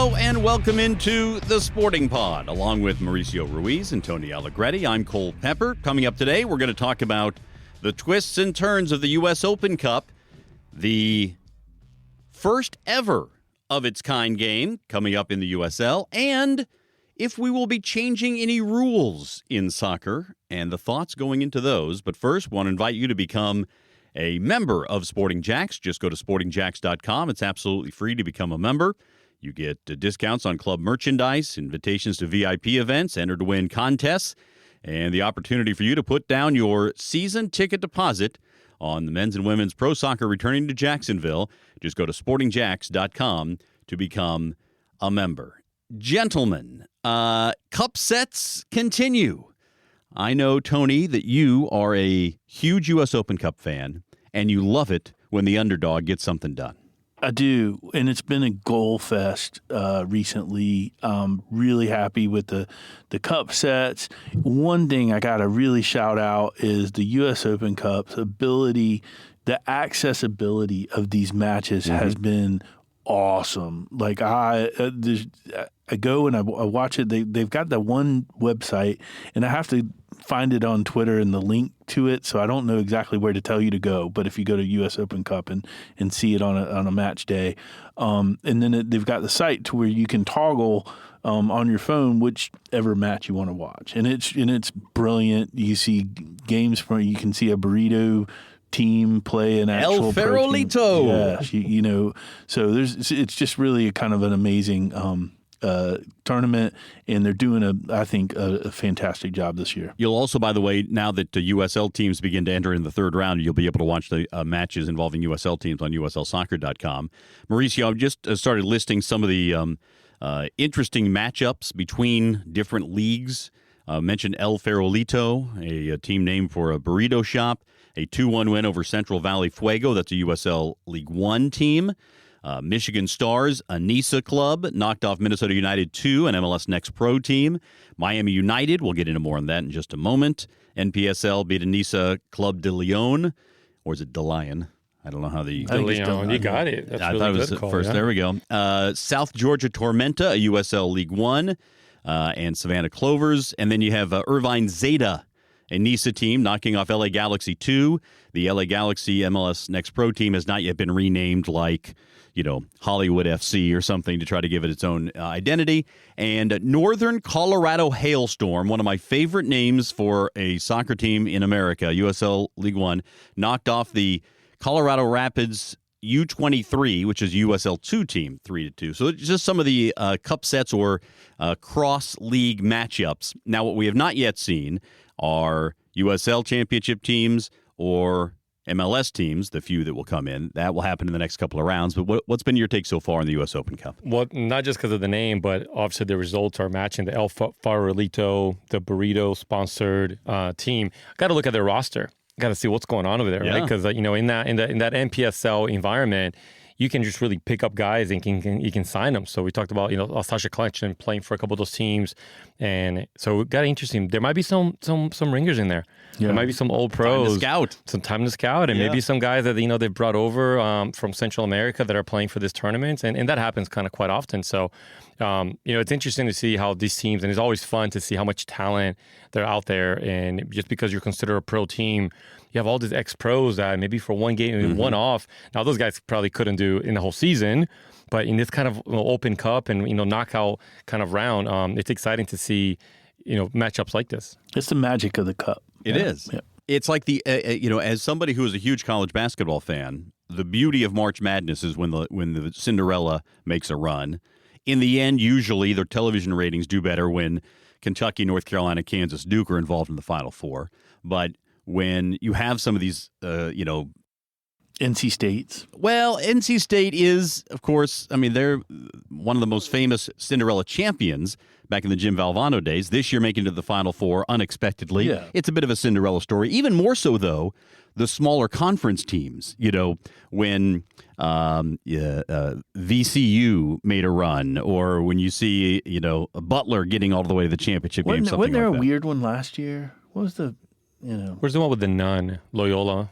Hello and welcome into the Sporting Pod. Along with Mauricio Ruiz and Tony Allegretti, I'm Cole Pepper. Coming up today, we're going to talk about the twists and turns of the U.S. Open Cup, the first ever of its kind game coming up in the USL, and if we will be changing any rules in soccer and the thoughts going into those. But first, want to invite you to become a member of Sporting Jacks. Just go to sportingjacks.com. It's absolutely free to become a member. You get discounts on club merchandise, invitations to VIP events, enter to win contests, and the opportunity for you to put down your season ticket deposit on the men's and women's pro soccer returning to Jacksonville. Just go to sportingjacks.com to become a member. Gentlemen, cup sets continue. I know, Tony, that you are a huge U.S. Open Cup fan, and you love it when the underdog gets something done. I do, and it's been a goal fest recently. Really happy with the cup sets. One thing I got to really shout out is the U.S. Open Cup's ability, the accessibility of these matches has been awesome. Like I go and I watch it. They've got that one website, and I have to find it on Twitter and the link to it, so I don't know exactly where to tell you to go. But if you go to U.S. Open Cup and see it on a match day, and then they've got the site to where you can toggle on your phone whichever match you want to watch, and it's brilliant. You see games from, you can see a burrito team play an actual El Farolito. Yes, you know, so it's just really kind of an amazing tournament, and they're doing I think a fantastic job this year. You'll also, by the way, now that the USL teams begin to enter in the third round, you'll be able to watch the matches involving USL teams on USLsoccer.com. Mauricio, I've just started listing some of the interesting matchups between different leagues. Mentioned El Farolito, a team named for a burrito shop, a 2-1 win over Central Valley Fuego. That's a USL League One team. Michigan Stars, a NISA club, knocked off Minnesota United 2, an MLS Next Pro team. Miami United, we'll get into more on that in just a moment. NPSL beat a NISA Club de Leon, or is it de Lion? I don't know how the... De Leon, you got it. That's I really thought it was good call, first. yeah. There we go. South Georgia Tormenta, a USL League One, and Savannah Clovers. And then you have Irvine Zeta, a NISA team, knocking off LA Galaxy 2. The LA Galaxy MLS Next Pro team has not yet been renamed like, you know, Hollywood FC or something to try to give it its own identity. And Northern Colorado Hailstorm, one of my favorite names for a soccer team in America, USL League One, knocked off the Colorado Rapids U23, which is USL 2 team, 3-2. So it's just some of the cup sets or cross-league matchups. Now, what we have not yet seen are USL Championship teams or MLS teams, the few that will come in. That will happen in the next couple of rounds. But what's been your take so far in the U.S. Open Cup? Well, not just because of the name, but obviously the results are matching. The El Farolito, the burrito-sponsored team. Got to look at their roster. Got to see what's going on over there, right? Because you know, in that NPSL environment, you can just really pick up guys and you can sign them. So we talked about, you know, Sasha Collection playing for a couple of those teams, and so it got interesting. There might be some ringers in there. Yeah. There might be some old pros, some time to scout, and maybe some guys that, you know, they've brought over from Central America that are playing for this tournament, and that happens kind of quite often. So, you know, it's interesting to see how these teams, and it's always fun to see how much talent they're out there. And just because you're considered a pro team, you have all these ex-pros that maybe for one game, one off. Now, those guys probably couldn't do in the whole season, but in this kind of Open Cup and, you know, knockout kind of round, it's exciting to see, you know, matchups like this. It's the magic of the cup. It is. Yeah. It's like the, you know, as somebody who is a huge college basketball fan, the beauty of March Madness is when the Cinderella makes a run. In the end, usually their television ratings do better when Kentucky, North Carolina, Kansas, Duke are involved in the Final Four. But when you have some of these, you know, NC States. Well, NC State is, of course, I mean, they're one of the most famous Cinderella champions back in the Jim Valvano days. This year making it to the Final Four unexpectedly. Yeah. It's a bit of a Cinderella story. Even more so, though, the smaller conference teams, you know, when VCU made a run, or when you see, you know, Butler getting all the way to the championship game, something like that. Wasn't there a weird one last year? What was the Where's the one with the nun? Loyola,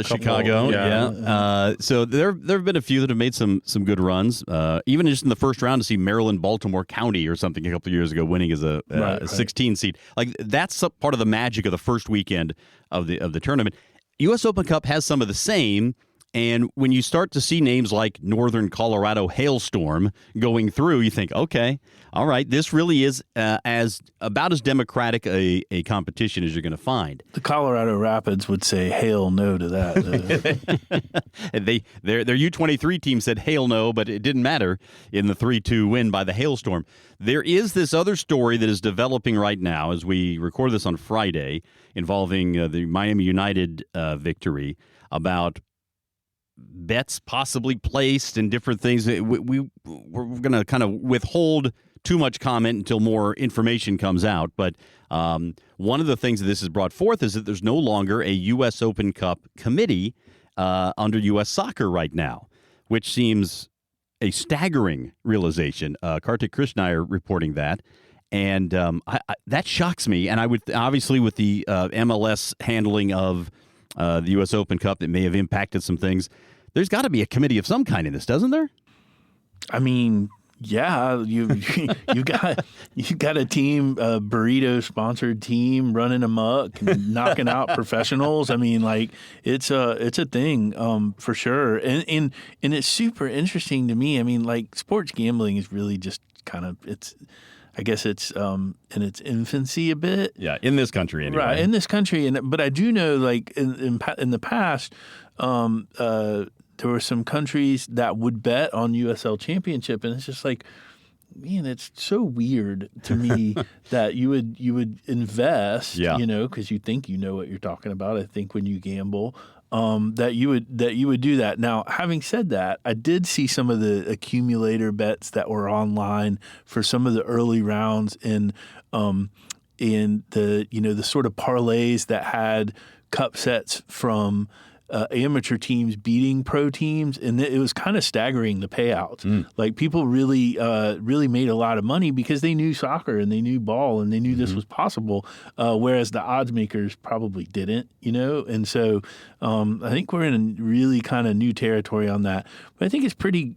Chicago. Yeah. So there have been a few that have made some good runs. Even just in the first round to see Maryland, Baltimore County or something a couple of years ago winning as a 16 seed. Like that's part of the magic of the first weekend of the tournament. U.S. Open Cup has some of the same. And when you start to see names like Northern Colorado Hailstorm going through, you think, okay, all right, this really is about as democratic a competition as you're going to find. The Colorado Rapids would say hail no to that. Their U23 team said hail no, but it didn't matter in the 3-2 win by the Hailstorm. There is this other story that is developing right now as we record this on Friday involving the Miami United victory about bets possibly placed and different things. We're going to kind of withhold too much comment until more information comes out. But one of the things that this has brought forth is that there's no longer a U.S. Open Cup committee under U.S. Soccer right now, which seems a staggering realization. Kartik Krishnaiyer reporting that. And that shocks me. And I would obviously with the MLS handling of the U.S. Open Cup that may have impacted some things. There's got to be a committee of some kind in this, doesn't there? I mean, yeah, you got a team, a burrito sponsored team running amok and knocking out professionals. I mean, like it's a thing for sure, and it's super interesting to me. I mean, like sports gambling is really just kind of I guess it's in its infancy a bit. Yeah, in this country anyway. Right, in this country. But I do know, like, in the past, there were some countries that would bet on USL Championship, and it's just like, man, it's so weird to me that you would invest, because you think you know what you're talking about. I think when you gamble, that you would do that. Now, having said that, I did see some of the accumulator bets that were online for some of the early rounds in the sort of parlays that had cup sets from amateur teams beating pro teams, and it was kind of staggering, the payouts. Like people really made a lot of money because they knew soccer and they knew ball and they knew this was possible, whereas the odds makers probably didn't, and so I think we're in a really kind of new territory on that. But I think it's pretty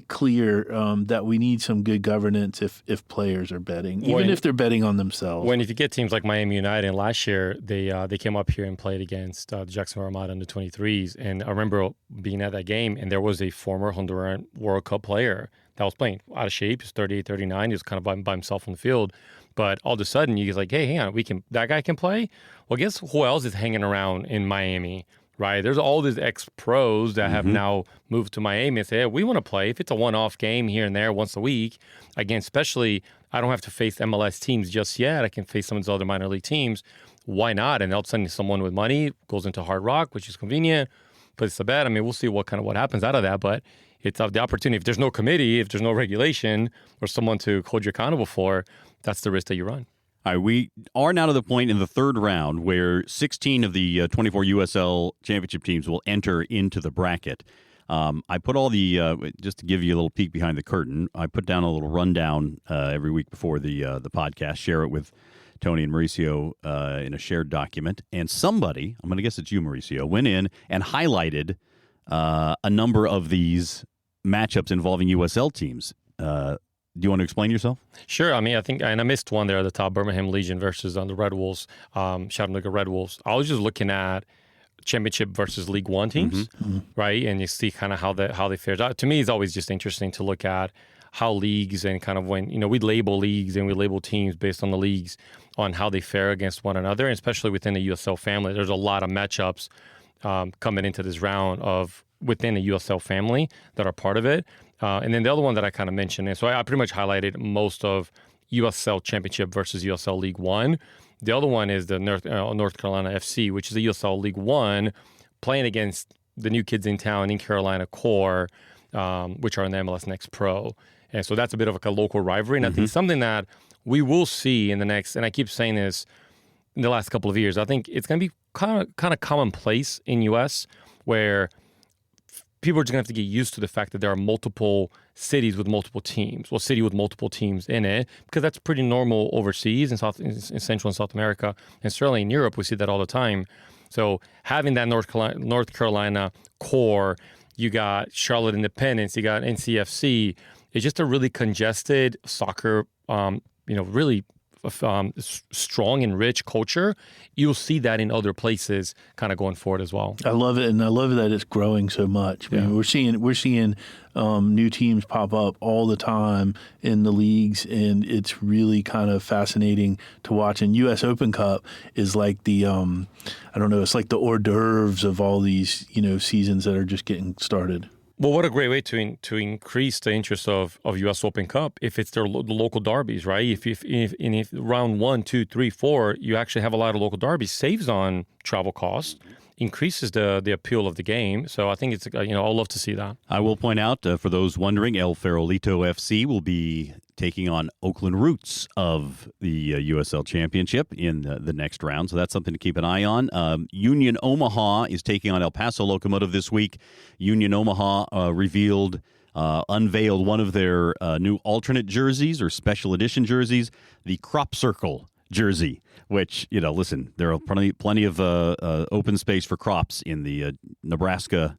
clear that we need some good governance if players are betting, even if they're betting on themselves. If you get teams like Miami United, last year they came up here and played against the Jacksonville Armada under 23s, and I remember being at that game, and there was a former Honduran World Cup player that was playing out of shape. He's 38, 39. He was kind of by himself on the field. But all of a sudden, you're like, hey, hang on, that guy can play? Well, guess who else is hanging around in Miami, right? There's all these ex-pros that have now moved to Miami and say, hey, we want to play. If it's a one-off game here and there once a week, again, especially I don't have to face MLS teams just yet. I can face some of these other minor league teams. Why not? And all of a sudden, someone with money goes into Hard Rock, which is convenient, puts the bet. I mean, we'll see what happens out of that, but it's the opportunity. If there's no committee, if there's no regulation or someone to hold you accountable for, that's the risk that you run. All right, we are now to the point in the third round where 16 of the 24 USL Championship teams will enter into the bracket. I put all the just to give you a little peek behind the curtain. I put down a little rundown every week before the podcast. Share it with Tony and Mauricio in a shared document. And somebody, I'm going to guess it's you, Mauricio, went in and highlighted a number of these matchups involving USL teams. Do you want to explain yourself? Sure. I mean, I think, and I missed one there at the top, Birmingham Legion versus the Red Wolves, Chattanooga Red Wolves. I was just looking at Championship versus League One teams, right? And you see kind of how they fared out. To me, it's always just interesting to look at how leagues and kind of when, we label leagues and we label teams based on the leagues on how they fare against one another, and especially within the USL family. There's a lot of matchups coming into this round of within the USL family that are part of it. And then the other one that I kind of mentioned, and so I pretty much highlighted most of USL Championship versus USL League One. The other one is the North Carolina FC, which is the USL League One, playing against the new kids in town in Carolina Core, which are in the MLS Next Pro. And so that's a bit of like a local rivalry. And I think something that we will see in the next, and I keep saying this in the last couple of years, I think it's going to be kind of commonplace in U.S. where people are just going to have to get used to the fact that there are multiple cities with multiple teams, well, city with multiple teams in it, because that's pretty normal overseas in Central and South America, and certainly in Europe we see that all the time. So having that North Carolina core, you got Charlotte Independence, you got NCFC. It's just a really congested soccer, really strong and rich culture. You'll see that in other places kind of going forward as well. I love it, and I love that it's growing so much. I mean, we're seeing new teams pop up all the time in the leagues, and it's really kind of fascinating to watch. And U.S. Open Cup is like the it's like the hors d'oeuvres of all these seasons that are just getting started. Well, what a great way to increase the interest of U.S. Open Cup if it's the local derbies, right? If round 1, 2, 3, 4, you actually have a lot of local derbies, saves on travel costs, increases the appeal of the game. So I think it's I'll love to see that. I will point out for those wondering, El Farolito FC will be taking on Oakland Roots of the USL Championship in the next round. So that's something to keep an eye on. Union Omaha is taking on El Paso Locomotive this week. Union Omaha unveiled one of their new alternate jerseys or special edition jerseys, the Crop Circle jersey, which, listen, there are plenty of open space for crops in the Nebraska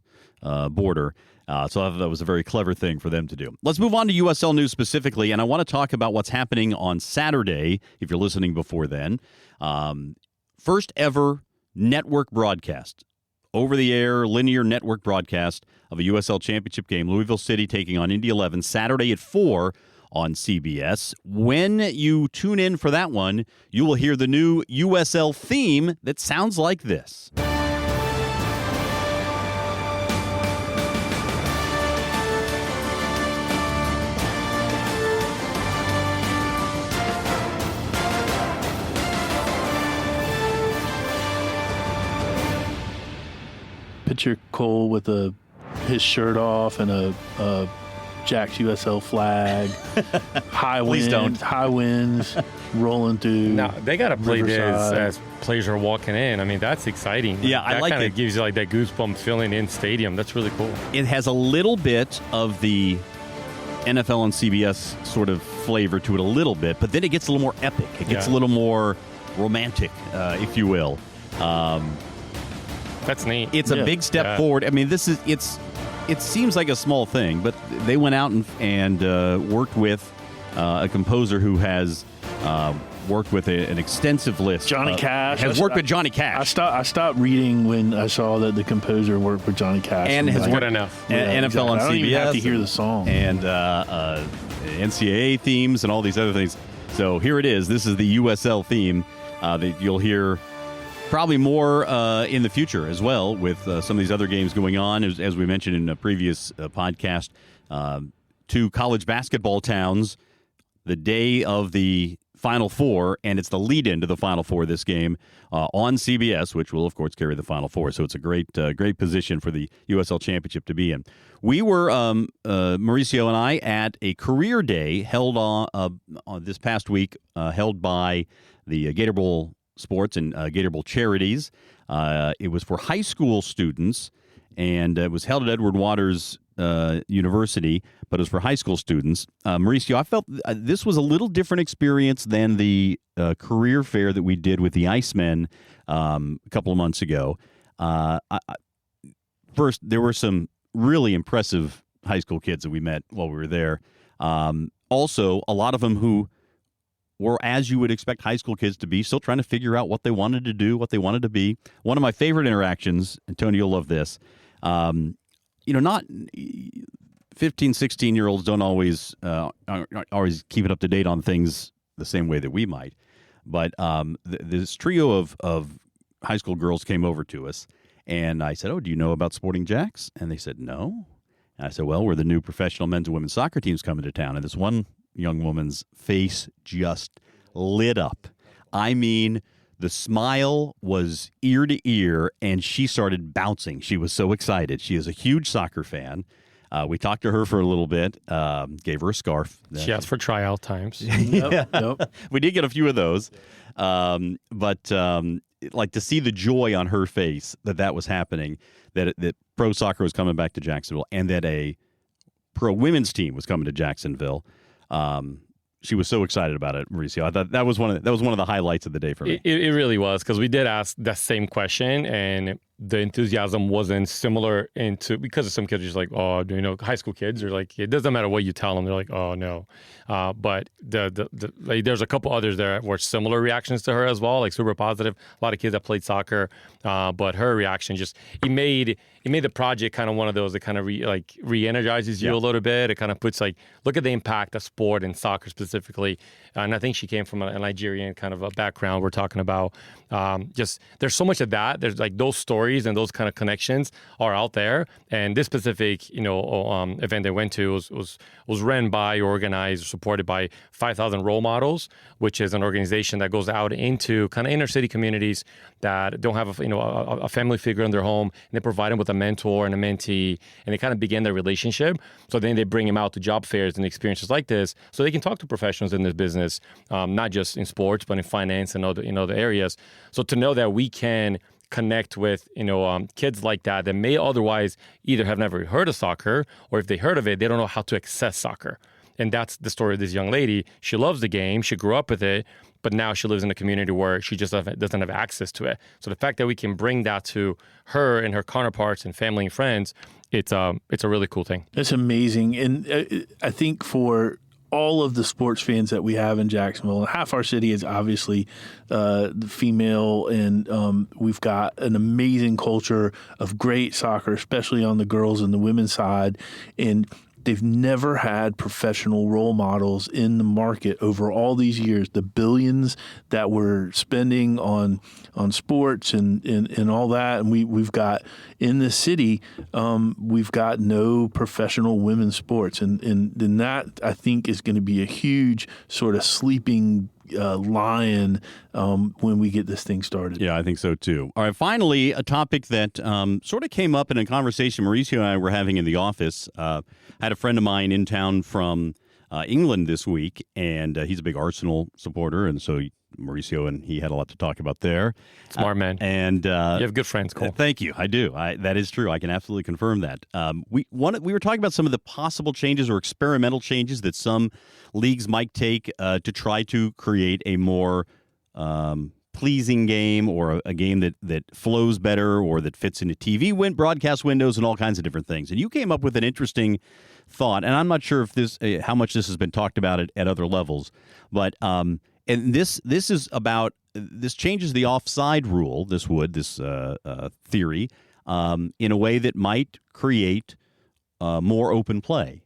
border. So I thought that was a very clever thing for them to do. Let's move on to USL news specifically, and I want to talk about what's happening on Saturday, if you're listening before then. First ever network broadcast, over-the-air linear network broadcast of a USL Championship game, Louisville City taking on Indy 11, Saturday at 4 on CBS. When you tune in for that one, you will hear the new USL theme that sounds like this. Picture Cole with his shirt off and a Jack's USL flag. High winds rolling through. Now they got to play this as players are walking in. I mean, that's exciting. Yeah, I like it. That kind of gives you like that goosebump feeling in stadium. That's really cool. It has a little bit of the NFL and CBS sort of flavor to it, a little bit, but then it gets a little more epic. It gets a little more romantic, if you will. That's neat. It's a big step forward. I mean, it seems like a small thing, but they went out and worked with a composer who has worked with an extensive list. Johnny Cash. Has worked with Johnny Cash. I stopped reading when I saw that the composer worked with Johnny Cash. And has good enough. NFL exactly. on CBS. I don't even have to hear the song. And NCAA themes and all these other things. So here it is. This is the USL theme that you'll hear probably more in the future as well with some of these other games going on. As we mentioned in a previous podcast, 2 college basketball towns the day of the Final Four, and it's the lead-in to the Final Four this game on CBS, which will, of course, carry the Final Four. So it's a great position for the USL Championship to be in. We were, Mauricio and I, at a career day held on this past week, held by the Gator Bowl Sports and Gator Bowl Charities. It was for high school students, and it was held at Edward Waters University, but it was for high school students. Mauricio, I felt this was a little different experience than the career fair that we did with the Icemen a couple of months ago. First, there were some really impressive high school kids that we met while we were there. Also, a lot of them who were, as you would expect high school kids to be, still trying to figure out what they wanted to do, what they wanted to be. One of my favorite interactions, and Tony, you'll love this, not 15, 16-year-olds don't always keep it up to date on things the same way that we might. But this trio of high school girls came over to us, and I said, "Oh, do you know about Sporting Jacks?" And they said, "No." And I said, "Well, we're the new professional men's and women's soccer teams coming to town." And this one young woman's face just lit up. I mean, the smile was ear to ear, and she started bouncing. She was so excited. She is a huge soccer fan. We talked to her for a little bit, gave her a scarf. She asked for tryout times. Yep. We did get a few of those. But like to see the joy on her face that was happening, that pro soccer was coming back to Jacksonville, and that a pro women's team was coming to Jacksonville. She was so excited about it, Mauricio. I thought that was one of the highlights of the day for me. It really was, because we did ask that same question, and the enthusiasm wasn't similar because some kids are just like, oh, high school kids are like, it doesn't matter what you tell them, they're like, oh no. But there's a couple others there were similar reactions to her as well, like super positive. A lot of kids that played soccer, but her reaction it made the project kind of one of those that kind of re-energizes you a little bit. It kind of puts look at the impact of sport and soccer specifically. And I think she came from a Nigerian kind of a background. We're talking about just there's so much of that. There's those stories and those kind of connections are out there. And this specific event they went to was run by, organized, supported by 5,000 Role Models, which is an organization that goes out into kind of inner city communities that don't have a family figure in their home, and they provide them with a mentor and a mentee, and they kind of begin their relationship. So then they bring them out to job fairs and experiences like this, so they can talk to professionals in this business, not just in sports, but in finance and other areas. So to know that we can connect with kids like that may otherwise either have never heard of soccer, or if they heard of it, they don't know how to access soccer. And that's the story of this young lady. She loves the game. She grew up with it, but now she lives in a community where she just doesn't have access to it. So the fact that we can bring that to her and her counterparts and family and friends, it's a really cool thing. It's amazing. And I think for all of the sports fans that we have in Jacksonville, half our city is obviously female, and we've got an amazing culture of great soccer, especially on the girls and the women's side. And they've never had professional role models in the market over all these years. The billions that we're spending on sports and all that, and we've got in the city, we've got no professional women's sports, and that I think is going to be a huge sort of sleeping lion when we get this thing started. Yeah, I think so too. All right, finally, a topic that sort of came up in a conversation Mauricio and I were having in the office. I had a friend of mine in town from England this week, and he's a big Arsenal supporter, and so Mauricio and he had a lot to talk about there. Smart man. And you have good friends, Cole. Thank you. I do. That is true. I can absolutely confirm that. We were talking about some of the possible changes or experimental changes that some leagues might take to try to create a more pleasing game, or a game that flows better, or that fits into TV broadcast windows and all kinds of different things. And you came up with an interesting thought, and I'm not sure if how much this has been talked about at other levels, but and this is about, this changes the offside rule. This theory in a way that might create more open play.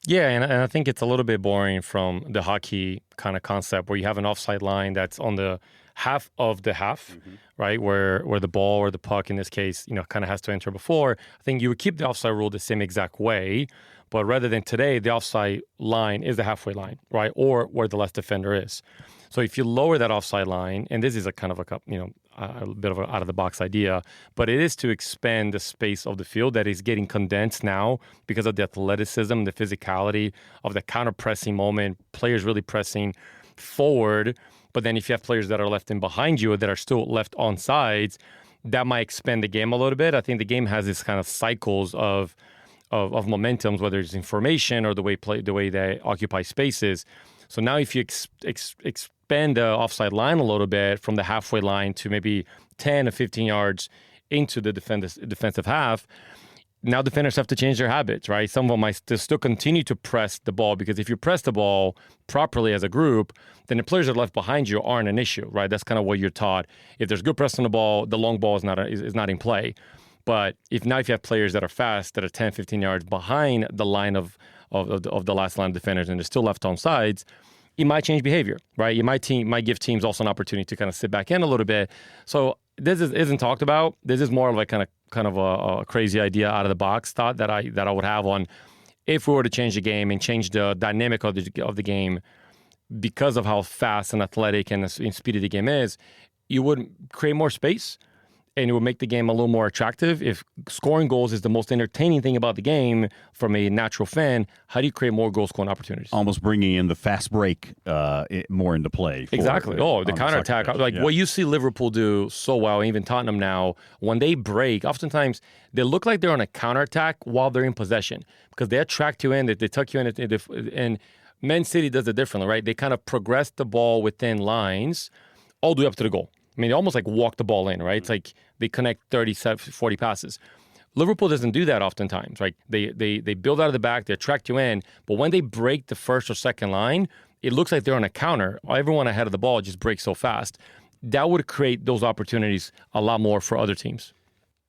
Yeah, and I think it's a little bit boring from the hockey kind of concept, where you have an offside line that's on the half of the half, right? Where the ball or the puck, in this case, kind of has to enter before. I think you would keep the offside rule the same exact way, but rather than today, the offside line is the halfway line, right? Or where the left defender is. So if you lower that offside line, and this is a kind of a bit of an out-of-the-box idea, but it is to expand the space of the field that is getting condensed now because of the athleticism, the physicality of the counter-pressing moment, players really pressing forward. But then if you have players that are left in behind you that are still left on sides, that might expand the game a little bit. I think the game has this kind of cycles of momentums, whether it's information or the way they occupy spaces. So now if you expand the offside line a little bit from the halfway line to maybe 10 or 15 yards into the defensive half, now defenders have to change their habits, right? Some of them might still continue to press the ball, because if you press the ball properly as a group, then the players that are left behind you aren't an issue, right? That's kind of what you're taught. If there's good press on the ball, the long ball is not in play. But if you have players that are fast, that are 10, 15 yards behind the line of the last line of defenders, and they're still left on sides, it might change behavior, right? It might give teams also an opportunity to kind of sit back in a little bit. So this isn't talked about. This is more of like kind of a crazy idea out of the box thought that I would have on, if we were to change the game and change the dynamic of the game because of how fast and athletic and speedy the game is, you would create more space. and it will make the game a little more attractive. If scoring goals is the most entertaining thing about the game from a natural fan, how do you create more goal-scoring opportunities? Almost bringing in the fast break more into play. Exactly. The counterattack. What you see Liverpool do so well, even Tottenham now, when they break, oftentimes they look like they're on a counterattack while they're in possession because they attract you in, they tuck you in, and Man City does it differently, right? They kind of progress the ball within lines all the way up to the goal. I mean, they almost like walk the ball in, right? It's like they connect 30, 40 passes. Liverpool doesn't do that oftentimes, right? They build out of the back, they attract you in, but when they break the first or second line, it looks like they're on a counter. Everyone ahead of the ball just breaks so fast. That would create those opportunities a lot more for other teams.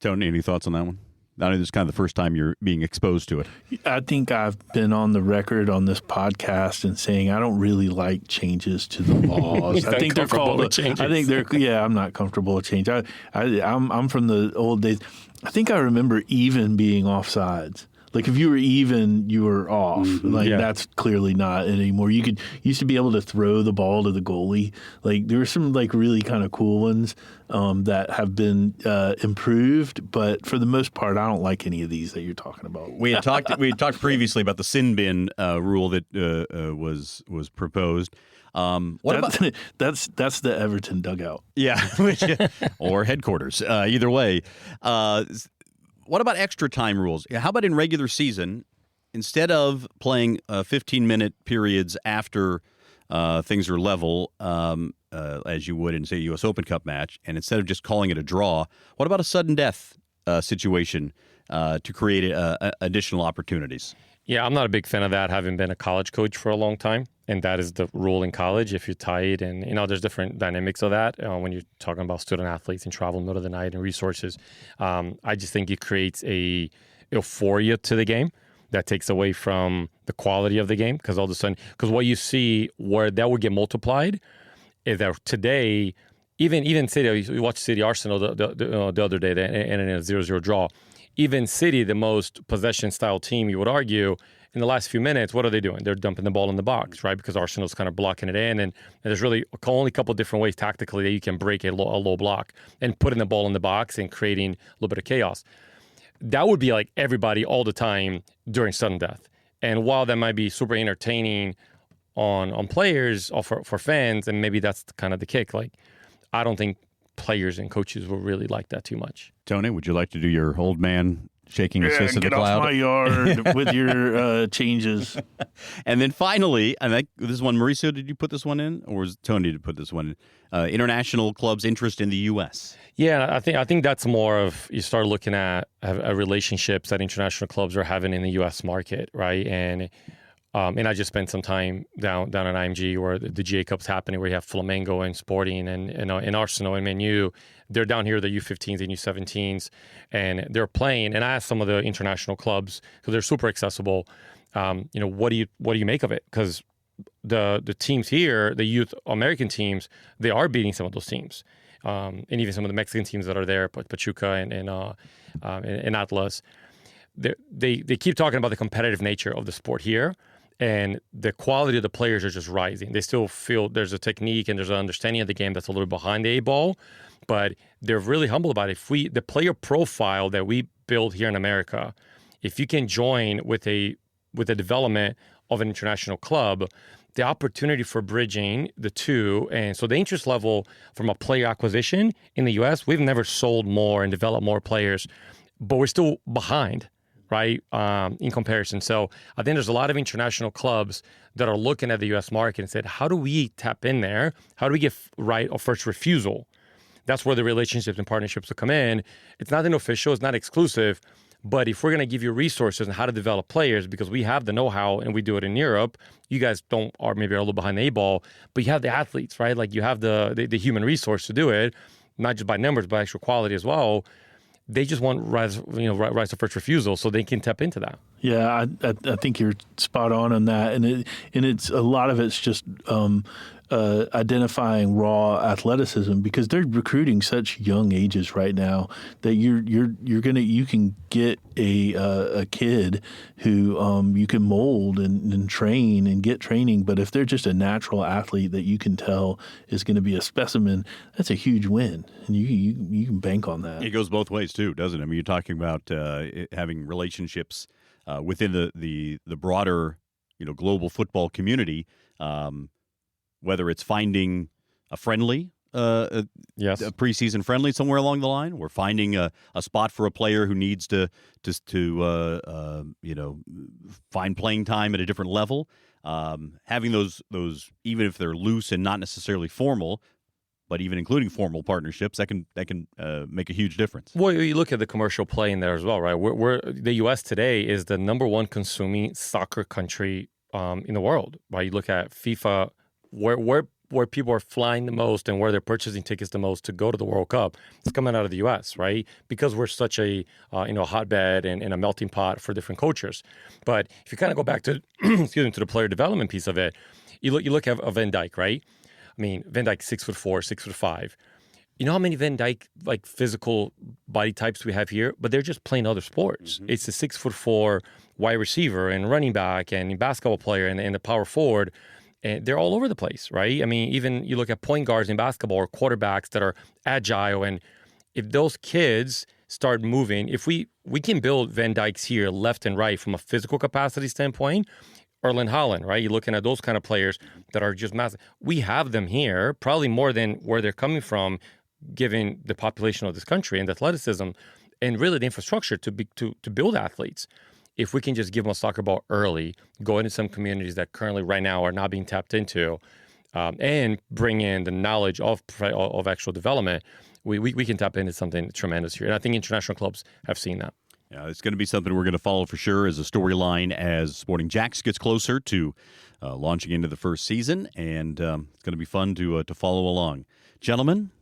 Tony, any thoughts on that one? I know this is kind of the first time you're being exposed to it. I think I've been on the record on this podcast and saying I don't really like changes to the laws. I think they're called changes. I think they're I'm not comfortable with change. I'm from the old days. I think I remember even being offsides. Like if you were even, you were off. That's clearly not anymore. You used to be able to throw the ball to the goalie. Like there were some like really kind of cool ones that have been improved, but for the most part, I don't like any of these that you're talking about. We had talked previously about the sin bin rule that was proposed. That's the Everton dugout. Yeah, or headquarters. Either way. What about extra time rules? How about in regular season, instead of playing 15-minute periods after things are level, as you would in, say, a U.S. Open Cup match, and instead of just calling it a draw, what about a sudden death situation to create additional opportunities? Yeah, I'm not a big fan of that, having been a college coach for a long time. And that is the rule in college. If you're tied, and there's different dynamics of that when you're talking about student athletes and travel in the middle of the night and resources. I just think it creates a euphoria to the game that takes away from the quality of the game because all of a sudden, because what you see where that would get multiplied is that today, even City, you watch City Arsenal the other day and in a 0-0 draw. Even City, the most possession-style team, you would argue, in the last few minutes, what are they doing? They're dumping the ball in the box, right? Because Arsenal's kind of blocking it in, and there's really only a couple of different ways tactically that you can break a low block and putting the ball in the box and creating a little bit of chaos. That would be like everybody all the time during sudden death. And while that might be super entertaining on players or for fans, and maybe that's kind of the kick, like I don't think players and coaches will really like that too much. Tony, would you like to do your old man shaking his fist at the cloud? Get off my yard with your changes. And then finally, I think this is one, Mauricio, did you put this one in? Or was Tony to put this one in? International clubs' interest in the U.S. Yeah, I think that's more of, you start looking at relationships that international clubs are having in the U.S. market, right? And I just spent some time down at IMG where the GA Cup's happening, where you have Flamengo and Sporting and Arsenal and Man U. They're down here, the U15s and U17s, and they're playing. And I asked some of the international clubs, because they're super accessible, what do you make of it? Because the teams here, the youth American teams, they are beating some of those teams, and even some of the Mexican teams that are there, Pachuca and Atlas. They keep talking about the competitive nature of the sport here. And the quality of the players are just rising. They still feel there's a technique and there's an understanding of the game that's a little behind the eight ball, but they're really humble about it. The player profile that we build here in America, if you can join with a development of an international club, the opportunity for bridging the two, and so the interest level from a player acquisition in the U.S., we've never sold more and developed more players, but we're still behind, right, in comparison. So I think there's a lot of international clubs that are looking at the U.S. market and said, how do we tap in there? How do we get right of first refusal? That's where the relationships and partnerships will come in. It's not official, it's not exclusive, but if we're going to give you resources on how to develop players, because we have the know-how and we do it in Europe, you guys are maybe a little behind the eight ball, but you have the athletes, right? Like you have the human resource to do it, not just by numbers, but actual quality as well. They just want rise of first refusal, so they can tap into that. Yeah, I think you're spot on that, and it's a lot of it's just identifying raw athleticism, because they're recruiting such young ages right now that you can get a kid who you can mold and train and get training. But if they're just a natural athlete that you can tell is going to be a specimen, that's a huge win, and you can bank on that. It goes both ways too, doesn't it? I mean, you're talking about having relationships within the broader global football community. Whether it's finding a friendly, a preseason friendly somewhere along the line, or finding a spot for a player who needs to find playing time at a different level. Having those, even if they're loose and not necessarily formal, but even including formal partnerships, that can make a huge difference. Well, you look at the commercial play in there as well, right? We're the U.S. today is the number one consuming soccer country in the world, right? You look at FIFA. Where people are flying the most and where they're purchasing tickets the most to go to the World Cup, it's coming out of the U.S., right? Because we're such a hotbed and a melting pot for different cultures. But if you kind of go back to to the player development piece of it, you look at Van Dijk, right? I mean, Van Dijk 6'4", 6'5". You know how many Van Dijk physical body types we have here, but they're just playing other sports. Mm-hmm. It's a 6'4" wide receiver and running back and basketball player and the power forward. And they're all over the place, right? I mean, even you look at point guards in basketball or quarterbacks that are agile. And if those kids start moving, if we can build Van Dijks here left and right from a physical capacity standpoint, Erling Haaland, right? You're looking at those kind of players that are just massive. We have them here, probably more than where they're coming from, given the population of this country and the athleticism and really the infrastructure to build athletes. If we can just give them a soccer ball early, go into some communities that currently right now are not being tapped into, and bring in the knowledge of actual development, we can tap into something tremendous here. And I think international clubs have seen that. Yeah, it's going to be something we're going to follow for sure as a storyline as Sporting Jacks gets closer to launching into the first season, and it's going to be fun to follow along. Gentlemen,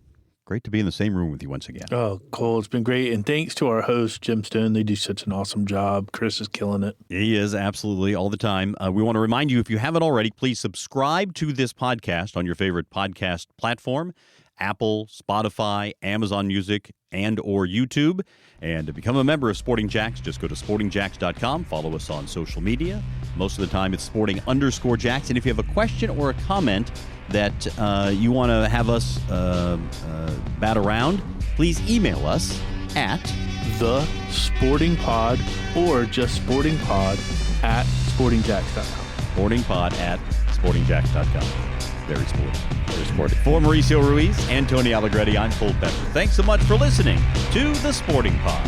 great to be in the same room with you once again. Oh, Cole, it's been great. And thanks to our host, Jim Stone. They do such an awesome job. Chris is killing it. He is, absolutely, all the time. We want to remind you, if you haven't already, please subscribe to this podcast on your favorite podcast platform, Apple, Spotify, Amazon Music, and or YouTube. And to become a member of Sporting Jacks, just go to sportingjacks.com. Follow us on social media. Most of the time, it's sporting_jacks. And if you have a question or a comment that you want to have us bat around, please email us at thesportingpod or just sportingpod at sportingjacks.com. sportingpod@sportingjacks.com. Very sporty. Very sporty. For Mauricio Ruiz and Tony Allegretti, I'm Cole Pepper. Thanks so much for listening to The Sporting Pod.